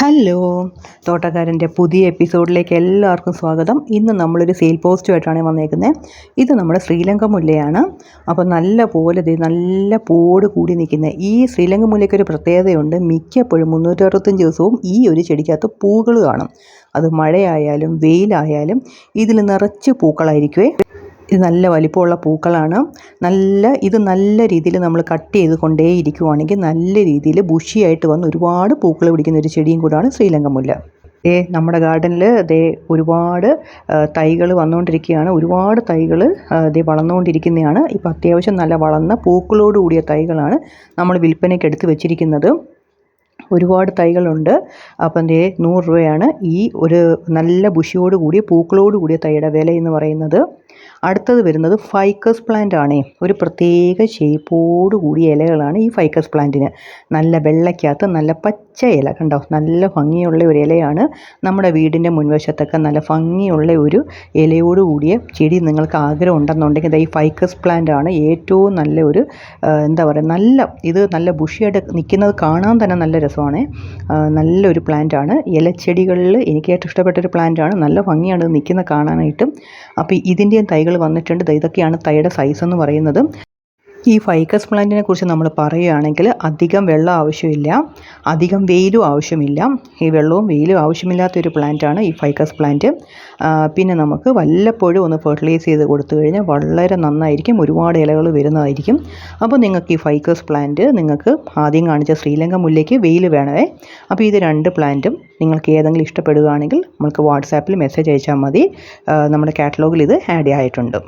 Hello, തോട്ടക്കാരൻ്റെ പുതിയ എപ്പിസോഡിലേക്ക് എല്ലാവർക്കും സ്വാഗതം. ഇന്ന് നമ്മളൊരു സെയിൽ പോസ്റ്റുമായിട്ടാണ് വന്നേക്കുന്നത്. ഇത് നമ്മുടെ ശ്രീലങ്ക മുല്ലയാണ്. അപ്പോൾ നല്ല പോട് കൂടി നിൽക്കുന്ന ഈ ശ്രീലങ്ക മുല്ലയ്ക്കൊരു പ്രത്യേകതയുണ്ട്. മിക്കപ്പോഴും 365 ദിവസവും ഈ ഒരു ചെടിക്കകത്ത് പൂക്കൾ കാണും. അത് മഴയായാലും വെയിലായാലും ഇതിൽ നിറച്ച് പൂക്കളായിരിക്കുമേ. ഇത് നല്ല വലിപ്പമുള്ള പൂക്കളാണ്. ഇത് നല്ല രീതിയിൽ നമ്മൾ കട്ട് ചെയ്ത് കൊണ്ടേയിരിക്കുവാണെങ്കിൽ നല്ല രീതിയിൽ ബുഷിയായിട്ട് വന്ന് ഒരുപാട് പൂക്കൾ പിടിക്കുന്ന ഒരു ചെടിയും കൂടാണ് ശ്രീലങ്ക മുല്ല. നമ്മുടെ ഗാർഡനിൽ ഒരുപാട് തൈകൾ വന്നുകൊണ്ടിരിക്കുകയാണ്. ഒരുപാട് തൈകൾ വളർന്നുകൊണ്ടിരിക്കുന്നതാണ്. ഇപ്പോൾ അത്യാവശ്യം നല്ല വളർന്ന പൂക്കളോട് കൂടിയ തൈകളാണ് നമ്മൾ വിൽപ്പനയ്ക്ക് എടുത്ത് വെച്ചിരിക്കുന്നത്. ഒരുപാട് തൈകളുണ്ട്. അപ്പം 100 രൂപയാണ് ഈ ഒരു നല്ല ബുഷിയോട് കൂടിയ പൂക്കളോട് കൂടിയ തൈയുടെ വില എന്ന് പറയുന്നത്. അടുത്തത് വരുന്നത് ഫൈക്കസ് പ്ലാന്റ് ആണേ. ഒരു പ്രത്യേക ഷേപ്പോട് കൂടിയ ഇലകളാണ് ഈ ഫൈക്കസ് പ്ലാന്റിന്. നല്ല വെള്ളയ്ക്കകത്ത് നല്ല പച്ച ഇല കണ്ടോ, നല്ല ഭംഗിയുള്ള ഒരു ഇലയാണ്. നമ്മുടെ വീടിൻ്റെ മുൻവശത്തൊക്കെ നല്ല ഭംഗിയുള്ള ഒരു ഇലയോട് കൂടിയ ചെടി നിങ്ങൾക്ക് ആഗ്രഹം ഉണ്ടെന്നുണ്ടെങ്കിൽ ഈ ഫൈക്കസ് പ്ലാന്റ് ആണ് ഏറ്റവും നല്ല ഒരു ഇത് നല്ല ബുഷിയായിട്ട് നിൽക്കുന്നത് കാണാൻ തന്നെ നല്ല രസമാണ്. നല്ലൊരു പ്ലാന്റാണ്. ഇലച്ചെടികളിൽ എനിക്ക് ഏറ്റവും ഇഷ്ടപ്പെട്ടൊരു പ്ലാന്റാണ്. നല്ല ഭംഗിയാണ് ഇത് നിൽക്കുന്നത് കാണാനായിട്ടും. അപ്പോൾ ഇതിൻ്റെയും തൈകൾ വന്നിട്ടുണ്ട്. ഇതൊക്കെയാണ് തൈയുടെ സൈസ് എന്ന് പറയുന്നത്. ഈ ഫൈക്കസ് പ്ലാന്റിനെ കുറിച്ച് നമ്മൾ പറയുകയാണെങ്കിൽ അധികം വെള്ളം ആവശ്യമില്ല, അധികം വെയിലും ആവശ്യമില്ല. ഈ വെള്ളവും വെയിലും ആവശ്യമില്ലാത്തൊരു പ്ലാന്റാണ് ഈ ഫൈക്കസ് പ്ലാന്റ്. പിന്നെ നമുക്ക് വല്ലപ്പോഴും ഒന്ന് ഫെർട്ടിലൈസ് ചെയ്ത് കൊടുത്തു കഴിഞ്ഞാൽ വളരെ നന്നായിരിക്കും, ഒരുപാട് ഇലകൾ വരുന്നതായിരിക്കും. അപ്പോൾ നിങ്ങൾക്ക് ഈ ഫൈക്കസ് പ്ലാന്റ് നിങ്ങൾക്ക് ആദ്യം കാണിച്ച ശ്രീലങ്ക മുല്ലയ്ക്ക് വെയിൽ വേണമേ. അപ്പോൾ ഇത് 2 പ്ലാന്റും നിങ്ങൾക്ക് ഏതെങ്കിലും ഇഷ്ടപ്പെടുകയാണെങ്കിൽ നമുക്ക് വാട്സാപ്പിൽ മെസ്സേജ് അയച്ചാൽ മതി. നമ്മുടെ കാറ്റലോഗിൽ ഇത് ആഡ് ആയിട്ടുണ്ട്.